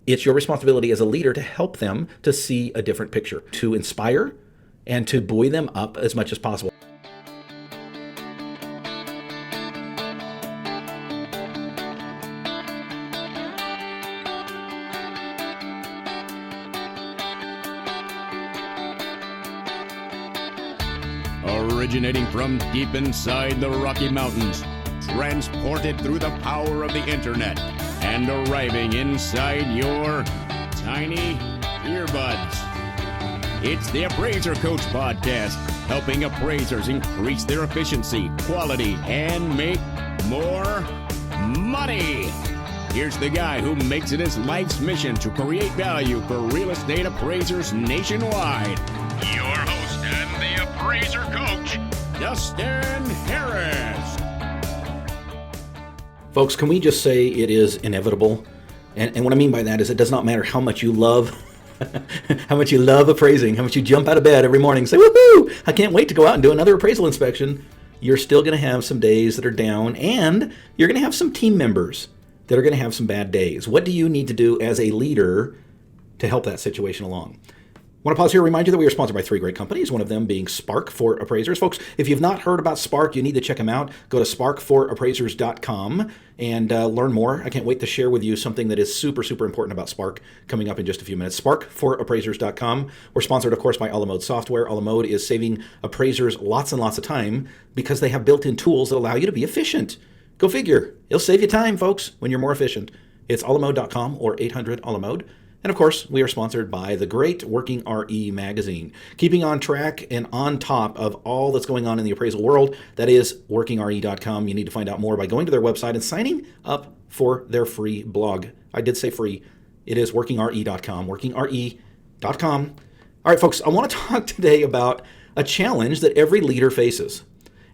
It's your responsibility as a leader to help them to see a different picture, to inspire and to buoy them up as much as possible. Originating from deep inside the Rocky Mountains, transported through the power of the internet, and arriving inside your tiny earbuds. It's the Appraiser Coach Podcast, helping appraisers increase their efficiency, quality, and make more money. Here's the guy who makes it his life's mission to create value for real estate appraisers nationwide. Your host and the Appraiser Coach, Dustin Harris. Folks, can we just say it is inevitable? And what I mean by that is it does not matter how much you love appraising, how much you jump out of bed every morning and say, woohoo, I can't wait to go out and do another appraisal inspection. You're still going to have some days that are down, and you're going to have some team members that are going to have some bad days. What do you need to do as a leader to help that situation along? I want to pause here and remind you that we are sponsored by 3 great companies, one of them being Spark for Appraisers. Folks, if you've not heard about Spark, you need to check them out. Go to sparkforappraisers.com and learn more. I can't wait to share with you something that is super, super important about Spark coming up in just a few minutes. Sparkforappraisers.com. We're sponsored, of course, by Alamode Software. Alamode is saving appraisers lots and lots of time because they have built-in tools that allow you to be efficient. Go figure. It'll save you time, folks, when you're more efficient. It's alamode.com or 800-ALAMODE. And of course, we are sponsored by the great Working RE magazine. Keeping on track and on top of all that's going on in the appraisal world, that is workingre.com. You need to find out more by going to their website and signing up for their free blog. I did say free. It is workingre.com, workingre.com. All right, folks, I want to talk today about a challenge that every leader faces.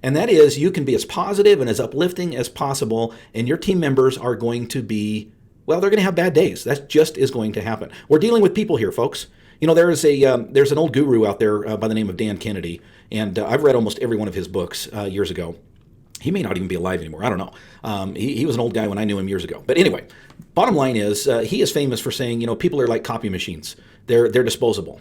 And that is you can be as positive and as uplifting as possible, and your team members are going to be, well, they're going to have bad days. That just is going to happen. We're dealing with people here, folks. You know, there's an old guru out there by the name of Dan Kennedy, and I've read almost every one of his books years ago. He may not even be alive anymore. I don't know. He was an old guy when I knew him years ago. But anyway, bottom line is he is famous for saying, you know, people are like copy machines. They're disposable.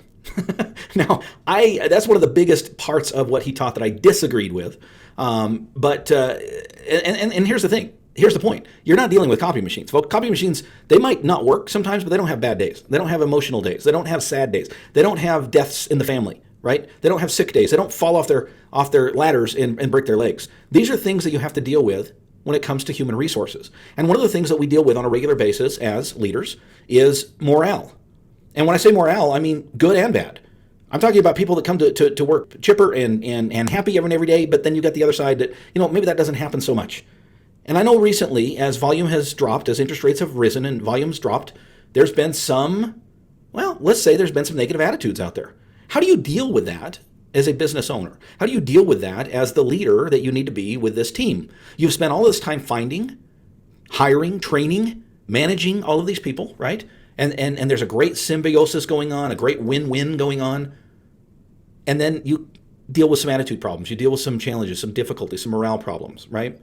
Now, that's one of the biggest parts of what he taught that I disagreed with. But here's the thing. Here's the point. You're not dealing with copy machines, folks. Copy machines, they might not work sometimes, but they don't have bad days. They don't have emotional days. They don't have sad days. They don't have deaths in the family, right? They don't have sick days. They don't fall off their ladders and break their legs. These are things that you have to deal with when it comes to human resources. And one of the things that we deal with on a regular basis as leaders is morale. And when I say morale, I mean good and bad. I'm talking about people that come to work chipper and happy every day, but then you got the other side that, you know, maybe that doesn't happen so much. And I know recently, as volume has dropped, as interest rates have risen and volume's dropped, there's been some, well, let's say there's been some negative attitudes out there. How do you deal with that as a business owner? How do you deal with that as the leader that you need to be with this team? You've spent all this time finding, hiring, training, managing all of these people, right? And there's a great symbiosis going on, a great win-win going on. And then you deal with some attitude problems. You deal with some challenges, some difficulties, some morale problems, right?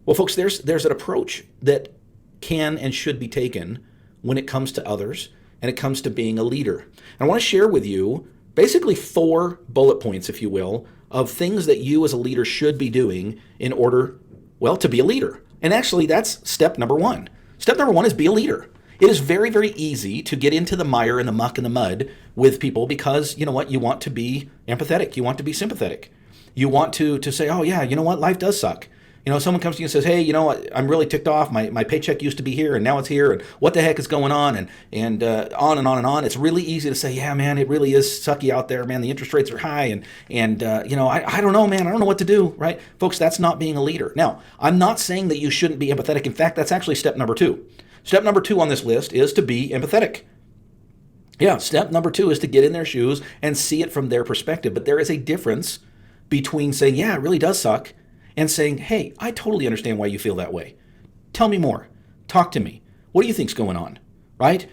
Well, folks, there's an approach that can and should be taken when it comes to others and it comes to being a leader. And I want to share with you basically 4 bullet points, if you will, of things that you as a leader should be doing in order, well, to be a leader. And actually, that's step number 1. Step number 1 is be a leader. It is very, very easy to get into the mire and the muck and the mud with people because, you know what, you want to be empathetic. You want to be sympathetic. You want to say, oh, yeah, you know what, life does suck. You know, someone comes to you and says, hey, you know what, I'm really ticked off. My paycheck used to be here and now it's here. And what the heck is going on? And on and on and on. It's really easy to say, yeah, man, it really is sucky out there, man. The interest rates are high. And you know, I don't know, man. I don't know what to do, right? Folks, that's not being a leader. Now, I'm not saying that you shouldn't be empathetic. In fact, that's actually step number 2. Step number 2 on this list is to be empathetic. Yeah, step number 2 is to get in their shoes and see it from their perspective. But there is a difference between saying, yeah, it really does suck, and saying, hey, I totally understand why you feel that way. Tell me more. Talk to me. What do you think's going on, right?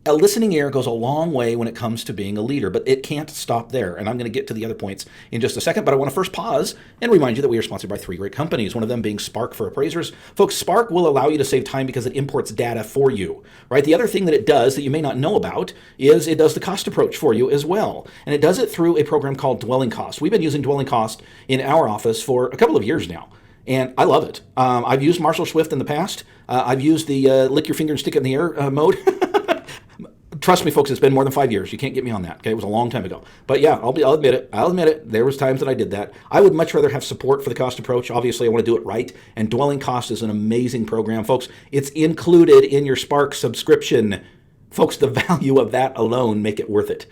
a listening ear goes a long way when it comes to being a leader, but it can't stop there. And I'm going to get to the other points in just a second, but I want to first pause and remind you that we are sponsored by 3 great companies, one of them being Spark for Appraisers. Folks, Spark will allow you to save time because it imports data for you, right? The other thing that it does that you may not know about is it does the cost approach for you as well. And it does it through a program called Dwelling Cost. We've been using Dwelling Cost in our office for a couple of years now. And I love it. I've used Marshall Swift in the past. I've used the lick your finger and stick it in the air mode. Trust me, folks, it's been more than 5 years. You can't get me on that. Okay, it was a long time ago. But yeah, I'll admit it. I'll admit it. There was times that I did that. I would much rather have support for the cost approach. Obviously, I want to do it right. And Dwelling Cost is an amazing program, folks. It's included in your Spark subscription. Folks, the value of that alone make it worth it.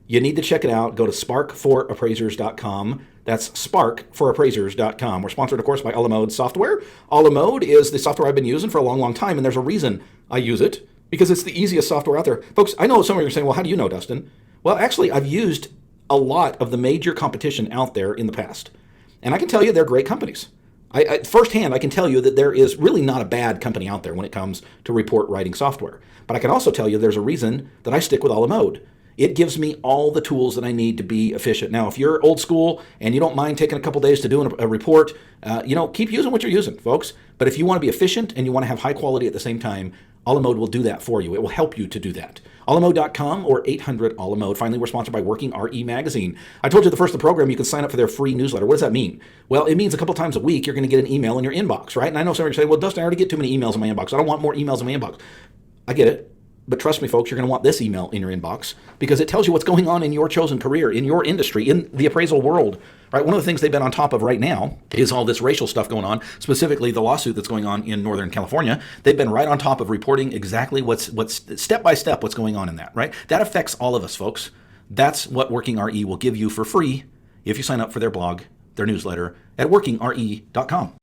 You need to check it out. Go to sparkforappraisers.com. That's sparkforappraisers.com. We're sponsored, of course, by Alamode Software. Alamode is the software I've been using for a long, long time, and there's a reason I use it, because it's the easiest software out there. Folks, I know some of you are saying, well, how do you know, Dustin? Well, actually, I've used a lot of the major competition out there in the past, and I can tell you they're great companies. I firsthand, I can tell you that there is really not a bad company out there when it comes to report writing software. But I can also tell you there's a reason that I stick with Alamode. It gives me all the tools that I need to be efficient. Now, if you're old school and you don't mind taking a couple days to do a report, keep using what you're using, folks. But if you want to be efficient and you want to have high quality at the same time, Alamode will do that for you. It will help you to do that. Alamode.com or 800-ALAMODE. Finally, we're sponsored by Working RE Magazine. I told you at the first of the program you can sign up for their free newsletter. What does that mean? Well, it means a couple times a week you're going to get an email in your inbox, right? And I know some of you are saying, well, Dustin, I already get too many emails in my inbox. I don't want more emails in my inbox. I get it. But trust me, folks, you're going to want this email in your inbox because it tells you what's going on in your chosen career, in your industry, in the appraisal world. Right? One of the things they've been on top of right now is all this racial stuff going on, specifically the lawsuit that's going on in Northern California. They've been right on top of reporting exactly what's step by step what's going on in that. Right? That affects all of us, folks. That's what Working RE will give you for free if you sign up for their blog, their newsletter at workingre.com.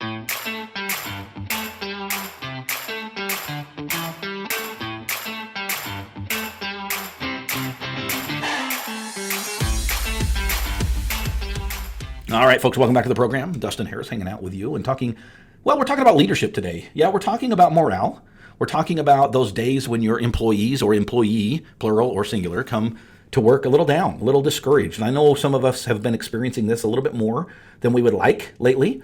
All right, folks, welcome back to the program. Dustin Harris hanging out with you and we're talking about leadership today. Yeah, we're talking about morale. We're talking about those days when your employees or employee, plural or singular, come to work a little down, a little discouraged. And I know some of us have been experiencing this a little bit more than we would like lately.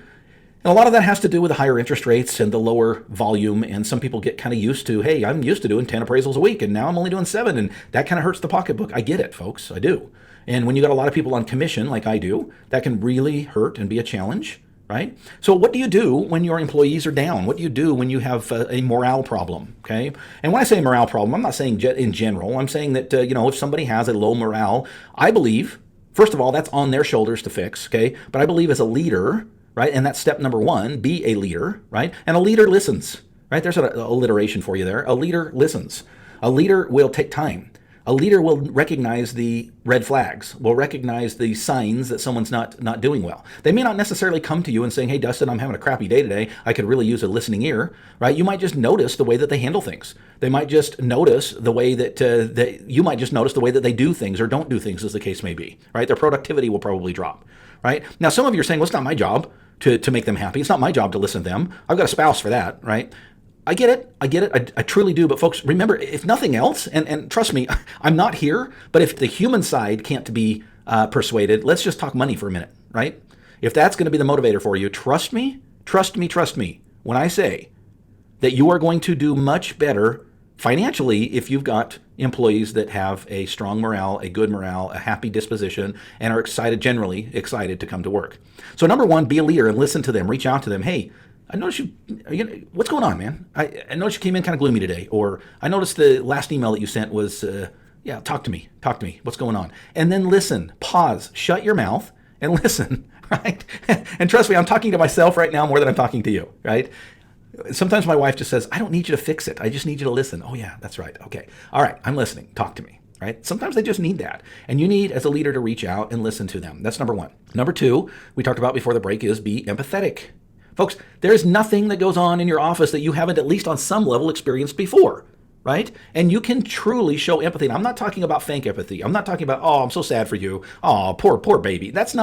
And a lot of that has to do with the higher interest rates and the lower volume. And some people get kind of used to, hey, I'm used to doing 10 appraisals a week, and now I'm only doing 7. And that kind of hurts the pocketbook. I get it, folks. I do. And when you got a lot of people on commission like I do, that can really hurt and be a challenge, right? So what do you do when your employees are down? What do you do when you have a morale problem, okay? And when I say morale problem, I'm not saying in general. I'm saying that, if somebody has a low morale, I believe, first of all, that's on their shoulders to fix, okay? But I believe as a leader, right, and that's step number 1, be a leader, right? And a leader listens, right? There's an alliteration for you there. A leader listens. A leader will take time. A leader will recognize the red flags, will recognize the signs that someone's not doing well. They may not necessarily come to you and saying, hey, Dustin, I'm having a crappy day today. I could really use a listening ear, right? You might just notice the way that they handle things. They might just notice the way that you might just notice the way that they do things or don't do things, as the case may be, right? Their productivity will probably drop, right? Now, some of you are saying, well, it's not my job to make them happy. It's not my job to listen to them. I've got a spouse for that, right? I get it. I truly do. But folks, remember, if nothing else, and trust me, I'm not here, but if the human side can't be persuaded, let's just talk money for a minute, right? If that's going to be the motivator for you, trust me, when I say that you are going to do much better financially if you've got employees that have a strong morale, a good morale, a happy disposition, and are generally excited to come to work. So number 1, be a leader and listen to them, reach out to them. Hey, I noticed what's going on, man? I noticed you came in kind of gloomy today. Or I noticed the last email that you sent was, talk to me. What's going on? And then listen, pause, shut your mouth and listen, right? And trust me, I'm talking to myself right now more than I'm talking to you, right? Sometimes my wife just says, I don't need you to fix it. I just need you to listen. Oh yeah, that's right. Okay. All right. I'm listening. Talk to me. Right? Sometimes they just need that. And you need, as a leader, to reach out and listen to them. That's number 1. Number 2, we talked about before the break, is be empathetic. Folks, there's nothing that goes on in your office that you haven't at least on some level experienced before, right? And you can truly show empathy. And I'm not talking about fake empathy. I'm not talking about, oh, I'm so sad for you. Oh, poor baby. That's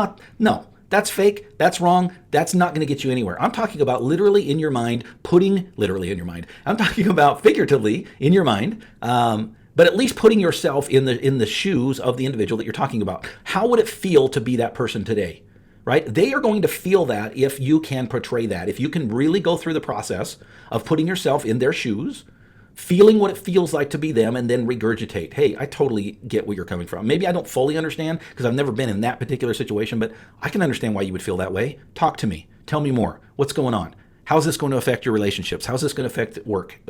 fake. That's wrong. That's not going to get you anywhere. I'm talking about literally in your mind, I'm talking about figuratively in your mind, but at least putting yourself in the shoes of the individual that you're talking about. How would it feel to be that person today? Right? They are going to feel that if you can portray that. If you can really go through the process of putting yourself in their shoes, feeling what it feels like to be them, and then regurgitate, hey, I totally get where you're coming from. Maybe I don't fully understand because I've never been in that particular situation, but I can understand why you would feel that way. Talk to me. Tell me more. What's going on? How's this going to affect your relationships? How's this going to affect work?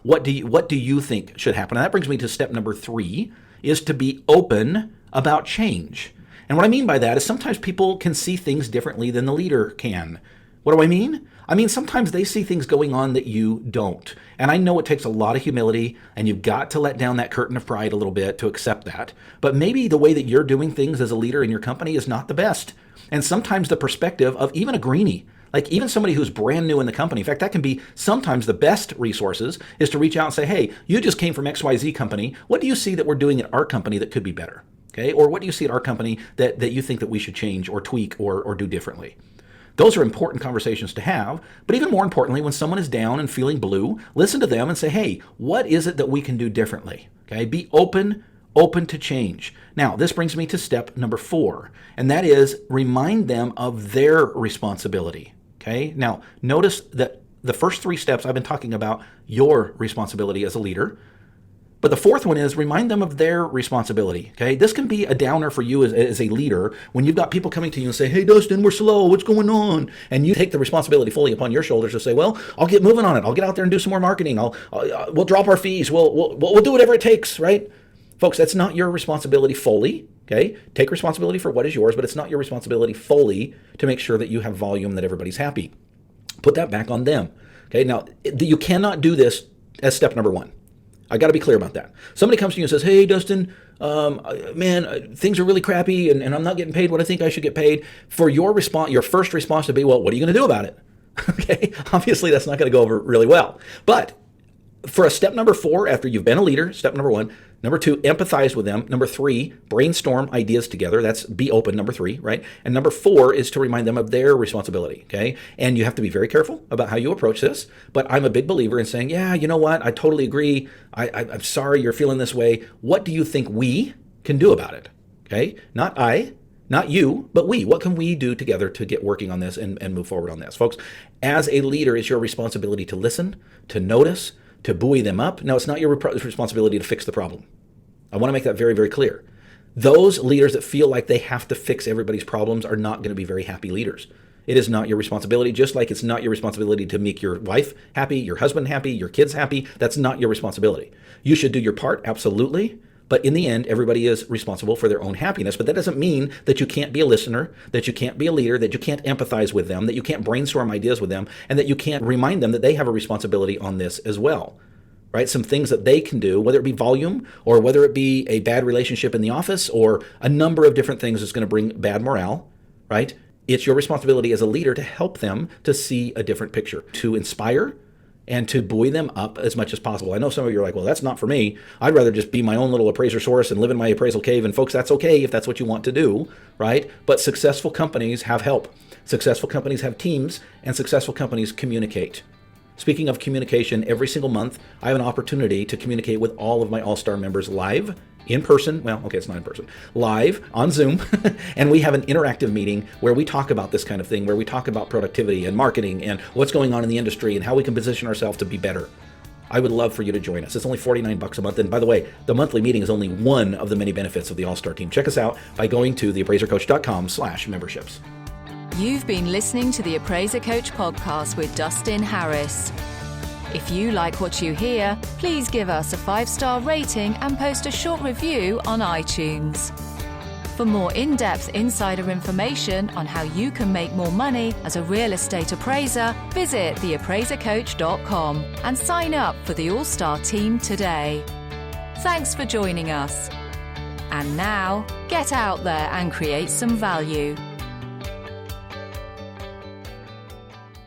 What do you think should happen? And that brings me to step number 3, is to be open about change. And what I mean by that is sometimes people can see things differently than the leader can. What do I mean? I mean, sometimes they see things going on that you don't. And I know it takes a lot of humility, and you've got to let down that curtain of pride a little bit to accept that. But maybe the way that you're doing things as a leader in your company is not the best. And sometimes the perspective of even a greenie, like even somebody who's brand new in the company, in fact, that can be sometimes the best resources, is to reach out and say, hey, you just came from XYZ company. What do you see that we're doing at our company that could be better? Okay? Or what do you see at our company that you think that we should change or tweak or do differently? Those are important conversations to have. But even more importantly, when someone is down and feeling blue, listen to them and say, hey, what is it that we can do differently? Okay? Be open to change. Now, this brings me to step number 4, and that is remind them of their responsibility. Okay? Now, notice that the first 3 steps I've been talking about your responsibility as a leader, but the 4th one is remind them of their responsibility. Okay? This can be a downer for you as a leader when you've got people coming to you and say, hey, Dustin, we're slow. What's going on? And you take the responsibility fully upon your shoulders to say, well, I'll get moving on it. I'll get out there and do some more marketing. We'll drop our fees. We'll do whatever it takes, right? Folks, that's not your responsibility fully. Okay? Take responsibility for what is yours, but it's not your responsibility fully to make sure that you have volume, that everybody's happy. Put that back on them. Okay? Now, you cannot do this as step number 1. I got to be clear about that. Somebody comes to you and says, hey, Dustin, man, things are really crappy and I'm not getting paid what I think I should get paid. For your first response to be, well, what are you going to do about it? Okay? Obviously, that's not going to go over really well. But for a step number 4, after you've been a leader, step number 1, number 2, empathize with them. Number 3, brainstorm ideas together. That's be open, number 3, right? And number 4 is to remind them of their responsibility, okay? And you have to be very careful about how you approach this. But I'm a big believer in saying, yeah, you know what? I totally agree. I'm sorry you're feeling this way. What do you think we can do about it? Okay? Not I, not you, but we. What can we do together to get working on this and move forward on this? Folks, as a leader, it's your responsibility to listen, to notice, to buoy them up. No, it's not your responsibility to fix the problem. I want to make that very, very clear. Those leaders that feel like they have to fix everybody's problems are not going to be very happy leaders. It is not your responsibility, just like it's not your responsibility to make your wife happy, your husband happy, your kids happy. That's not your responsibility. You should do your part, absolutely. But in the end, everybody is responsible for their own happiness. But that doesn't mean that you can't be a listener, that you can't be a leader, that you can't empathize with them, that you can't brainstorm ideas with them, and that you can't remind them that they have a responsibility on this as well. Right? Some things that they can do, whether it be volume or whether it be a bad relationship in the office or a number of different things that's going to bring bad morale, right? It's your responsibility as a leader to help them to see a different picture, to inspire and to buoy them up as much as possible. I know some of you are like, well, that's not for me. I'd rather just be my own little appraiser source and live in my appraisal cave. And folks, that's okay if that's what you want to do, right? But successful companies have help. Successful companies have teams, and successful companies communicate. Speaking of communication, every single month, I have an opportunity to communicate with all of my All-Star members live, in person. Well, okay, it's not in person. Live on Zoom. And we have an interactive meeting where we talk about this kind of thing, where we talk about productivity and marketing and what's going on in the industry and how we can position ourselves to be better. I would love for you to join us. It's only $49 a month. And by the way, the monthly meeting is only one of the many benefits of the All-Star team. Check us out by going to theappraisercoach.com/memberships. You've been listening to the Appraiser Coach podcast with Dustin Harris. If you like what you hear, please give us a 5-star rating and post a short review on iTunes. For more in-depth insider information on how you can make more money as a real estate appraiser, visit theappraisercoach.com and sign up for the All-Star team today. Thanks for joining us. And now, get out there and create some value.